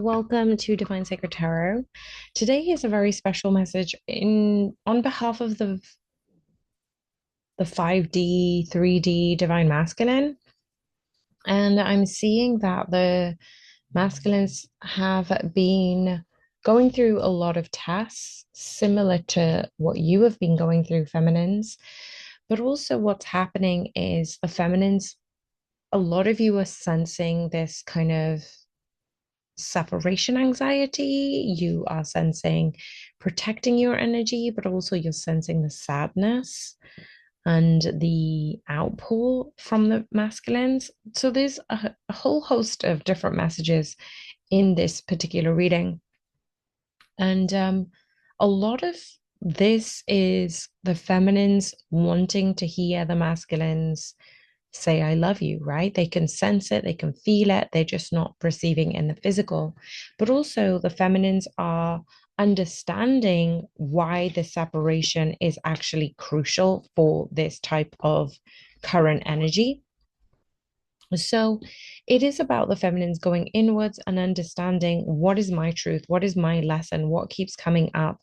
welcome to Divine Sacred Tarot. Today is a very special message in on behalf of the 5D, 3D Divine Masculine. And I'm seeing that the masculines have been going through a lot of tests similar to what you have been going through, feminines. But also what's happening is the feminines, a lot of you are sensing this kind of separation anxiety. You are sensing protecting your energy, but also you're sensing the sadness and the outpour from the masculines. So there's a whole host of different messages in this particular reading. And a lot of this is the feminines wanting to hear the masculines say, I love you, right? They can sense it, they can feel it, they're just not perceiving in the physical. But also, the feminines are understanding why the separation is actually crucial for this type of current energy. So it is about the feminines going inwards and understanding what is my truth, what is my lesson, what keeps coming up,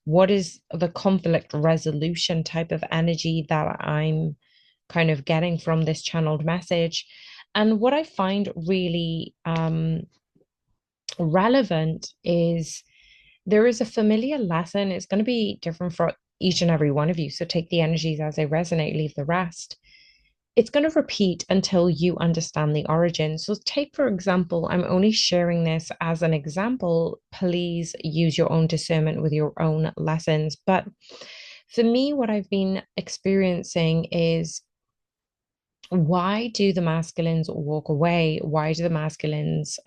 what is the conflict resolution type of energy that I'm kind of getting from this channeled message. And what I find really relevant is there is a familiar lesson. It's going to be different for each and every one of you. So take the energies as they resonate, leave the rest. It's going to repeat until you understand the origin. So take, for example, I'm only sharing this as an example. Please use your own discernment with your own lessons. But for me, what I've been experiencing is, why do the masculines walk away? Why do the masculines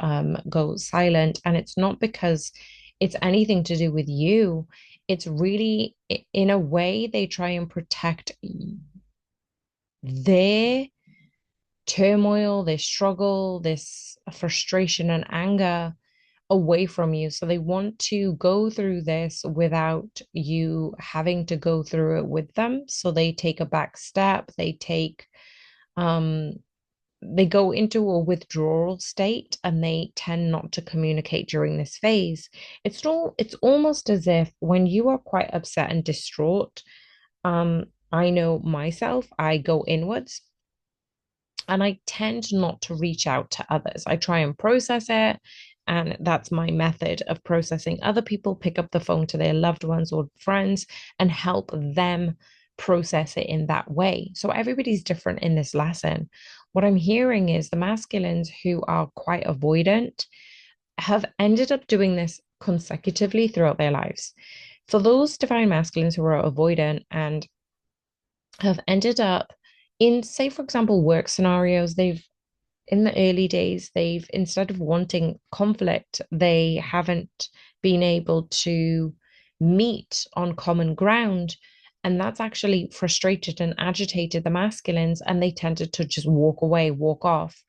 go silent? And it's not because it's anything to do with you. It's really, in a way, they try and protect their turmoil, their struggle, this frustration and anger away from you. So they want to go through this without you having to go through it with them. So they take a back step, um they go into a withdrawal state and they tend not to communicate during this phase. It's almost as if when you are quite upset and distraught, I know myself, I go inwards and I tend not to reach out to others. I try and process it. And that's my method of processing other people, pick up the phone to their loved ones or friends and help them process it in that way. So everybody's different in this lesson. What I'm hearing is the masculines who are quite avoidant have ended up doing this consecutively throughout their lives. For those divine masculines who are avoidant and have ended up in, say, for example, work scenarios, they've in the early days, they've, instead of wanting conflict, they haven't been able to meet on common ground. And that's actually frustrated and agitated the masculines, and they tended to just walk away, walk off.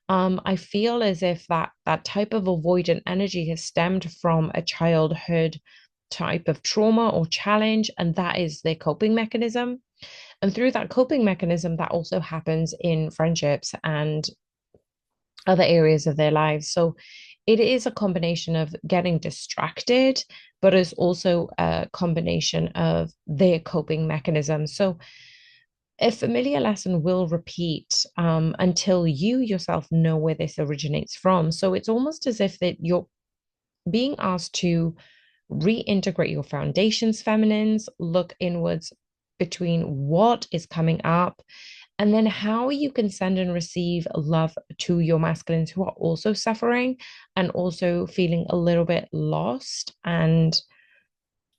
I feel as if that type of avoidant energy has stemmed from a childhood type of trauma or challenge, and that is their coping mechanism. And through that coping mechanism, that also happens in friendships and other areas of their lives. So it is a combination of getting distracted, but it's also a combination of their coping mechanisms. So a familiar lesson will repeat until you yourself know where this originates from. So it's almost as if that you're being asked to reintegrate your foundations, feminines, look inwards between what is coming up and then how you can send and receive love to your masculines who are also suffering and also feeling a little bit lost and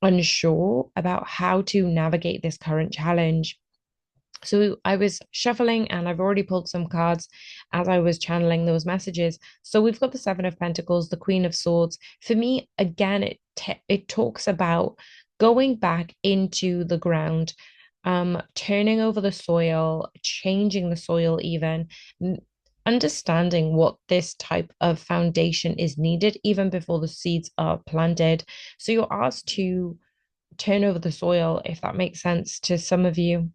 unsure about how to navigate this current challenge. So I was shuffling and I've already pulled some cards as I was channeling those messages. So we've got the Seven of Pentacles, the Queen of Swords. For me, again, it talks about going back into the ground, turning over the soil, changing the soil even, understanding what this type of foundation is needed even before the seeds are planted. So you're asked to turn over the soil, if that makes sense to some of you.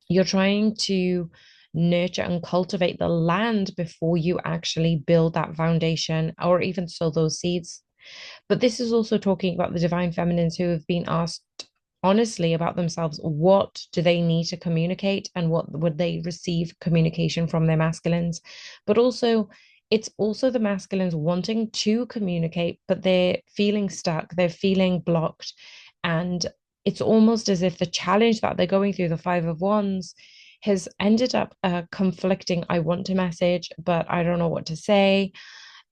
You're trying to nurture and cultivate the land before you actually build that foundation or even sow those seeds. But this is also talking about the divine feminines who have been asked honestly about themselves. What do they need to communicate and what would they receive communication from their masculines? But also, it's also the masculines wanting to communicate, but they're feeling stuck, they're feeling blocked. And it's almost as if the challenge that they're going through, the Five of Wands, has ended up conflicting. I want to message, but I don't know what to say.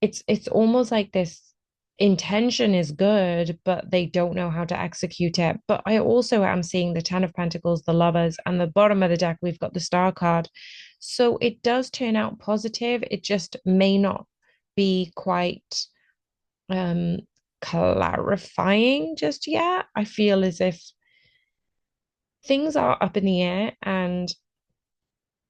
It's almost like this intention is good, but they don't know how to execute it. But I also am seeing the Ten of Pentacles, the Lovers, and the bottom of the deck, we've got the Star card. So it does turn out positive. It just may not be quite um clarifying just yet. I feel as if things are up in the air and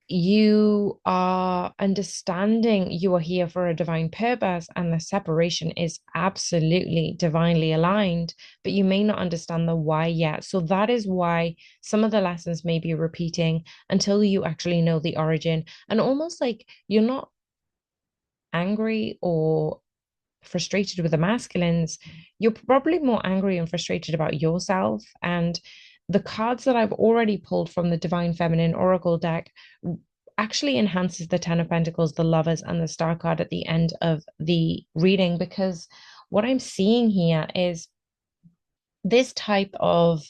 you are understanding you are here for a divine purpose and the separation is absolutely divinely aligned, but you may not understand the why yet. So that is why some of the lessons may be repeating until you actually know the origin. And almost like you're not angry or frustrated with the masculines, you're probably more angry and frustrated about yourself. And the cards that I've already pulled from the Divine Feminine Oracle deck actually enhances the Ten of Pentacles, the Lovers, and the Star card at the end of the reading, because what I'm seeing here is this type of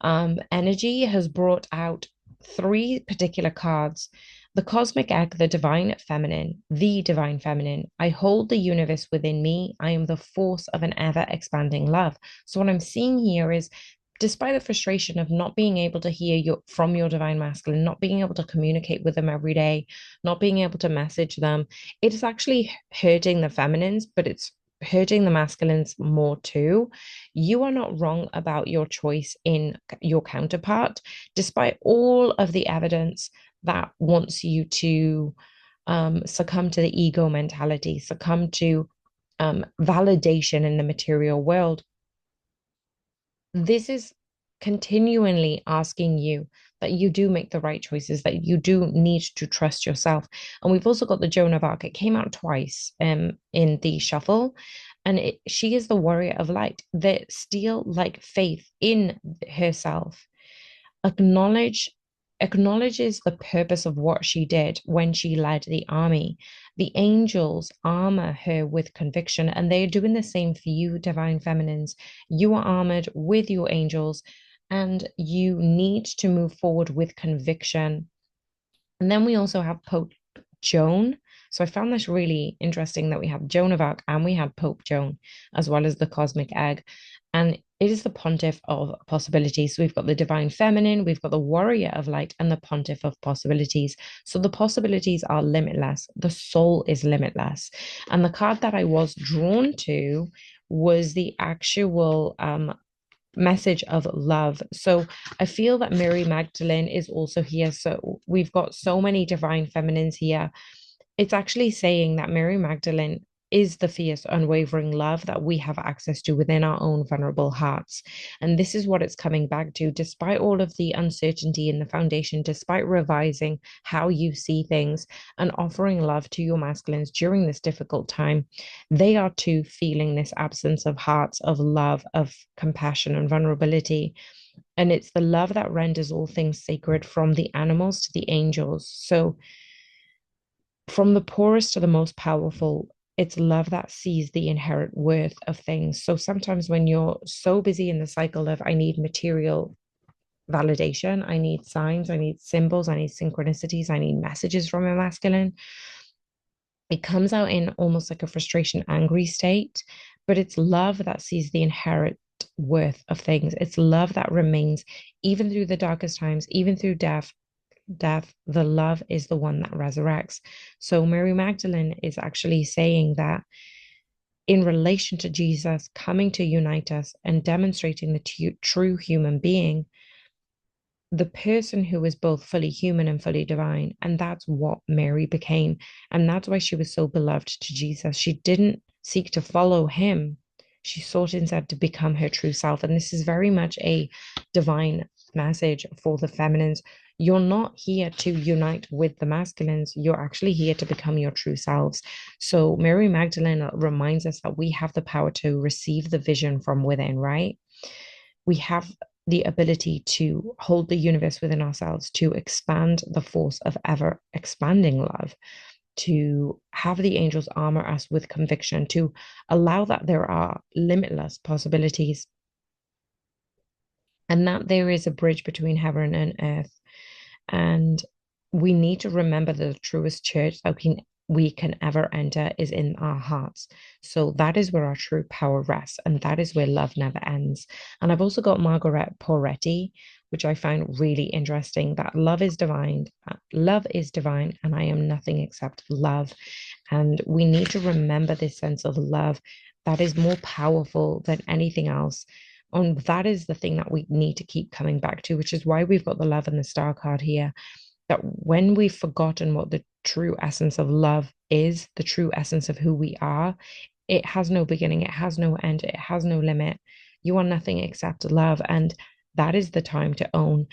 energy has brought out three particular cards. The cosmic egg, the divine feminine, the divine feminine. I hold the universe within me. I am the force of an ever expanding love. So, what I'm seeing here is despite the frustration of not being able to hear from your divine masculine, not being able to communicate with them every day, not being able to message them, it is actually hurting the feminines, but it's hurting the masculines more too. You are not wrong about your choice in your counterpart, despite all of the evidence that wants you to succumb to the ego mentality, succumb to validation in the material world. This is continually asking you that you do make the right choices, that you do need to trust yourself. And we've also got the Joan of Arc. It came out twice in the shuffle, and she is the warrior of light, the still like faith in herself acknowledge acknowledges the purpose of what she did when she led the army. The angels armor her with conviction, and they're doing the same for you, divine feminines. You are armored with your angels, and you need to move forward with conviction. And then we also have Pope Joan. So I found this really interesting that we have Joan of Arc and we had Pope Joan, as well as the cosmic egg. And it is the pontiff of possibilities. So we've got the divine feminine, we've got the warrior of light, and the pontiff of possibilities. So the possibilities are limitless. The soul is limitless. And the card that I was drawn to was the actual message of love. So I feel that Mary Magdalene is also here. So we've got so many divine feminines here. It's actually saying that Mary Magdalene is the fierce, unwavering love that we have access to within our own vulnerable hearts. And this is what it's coming back to, despite all of the uncertainty in the foundation, despite revising how you see things and offering love to your masculines during this difficult time. They are too feeling this absence of hearts, of love, of compassion, and vulnerability. And it's the love that renders all things sacred, from the animals to the angels. So, from the poorest to the most powerful, it's love that sees the inherent worth of things. So sometimes when you're so busy in the cycle of, I need material validation, I need signs, I need symbols, I need synchronicities, I need messages from a masculine, it comes out in almost like a frustration, angry state. But it's love that sees the inherent worth of things. It's love that remains even through the darkest times, even through death, the love is the one that resurrects. So Mary Magdalene is actually saying that in relation to Jesus coming to unite us and demonstrating the true human being, the person who is both fully human and fully divine. And that's what Mary became. And that's why she was so beloved to Jesus. She didn't seek to follow him. She sought instead to become her true self. And this is very much a divine message for the feminines. You're not here to unite with the masculines. You're actually here to become your true selves. So Mary Magdalene reminds us that we have the power to receive the vision from within, right? We have the ability to hold the universe within ourselves, to expand the force of ever expanding love, to have the angels armor us with conviction, to allow that there are limitless possibilities and that there is a bridge between heaven and earth. And we need to remember the truest church that we can ever enter is in our hearts. So that is where our true power rests, and that is where love never ends. And I've also got Margaret Poretti, which I find really interesting, that love is divine, and I am nothing except love. And we need to remember this sense of love that is more powerful than anything else. And that is the thing that we need to keep coming back to, which is why we've got the love and the star card here. That when we've forgotten what the true essence of love is, the true essence of who we are, it has no beginning, it has no end, it has no limit. You are nothing except love. And that is the time to own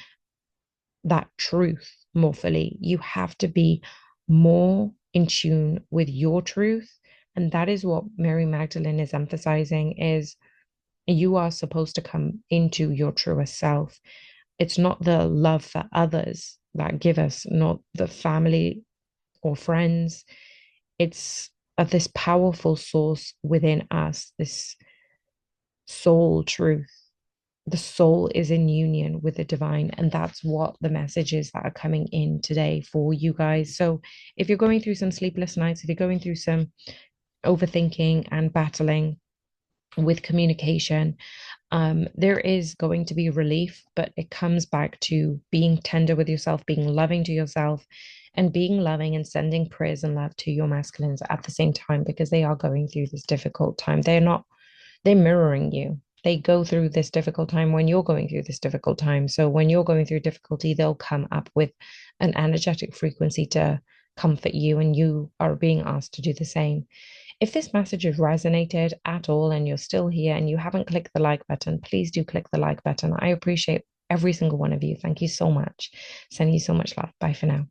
that truth more fully. You have to be more in tune with your truth. And that is what Mary Magdalene is emphasizing is you are supposed to come into your truest self. It's not the love for others that give us, not the family or friends. It's of this powerful source within us, this soul truth. The soul is in union with the divine, and that's what the messages that are coming in today for you guys. So if you're going through some sleepless nights, if you're going through some overthinking and battling with communication, there is going to be relief, but it comes back to being tender with yourself, being loving to yourself, and being loving and sending prayers and love to your masculines at the same time because they are going through this difficult time. They're mirroring you. They go through this difficult time when you're going through this difficult time. So when you're going through difficulty, they'll come up with an energetic frequency to comfort you, and you are being asked to do the same. If this message has resonated at all and you're still here and you haven't clicked the like button, please do click the like button. I appreciate every single one of you. Thank you so much. Sending you so much love. Bye for now.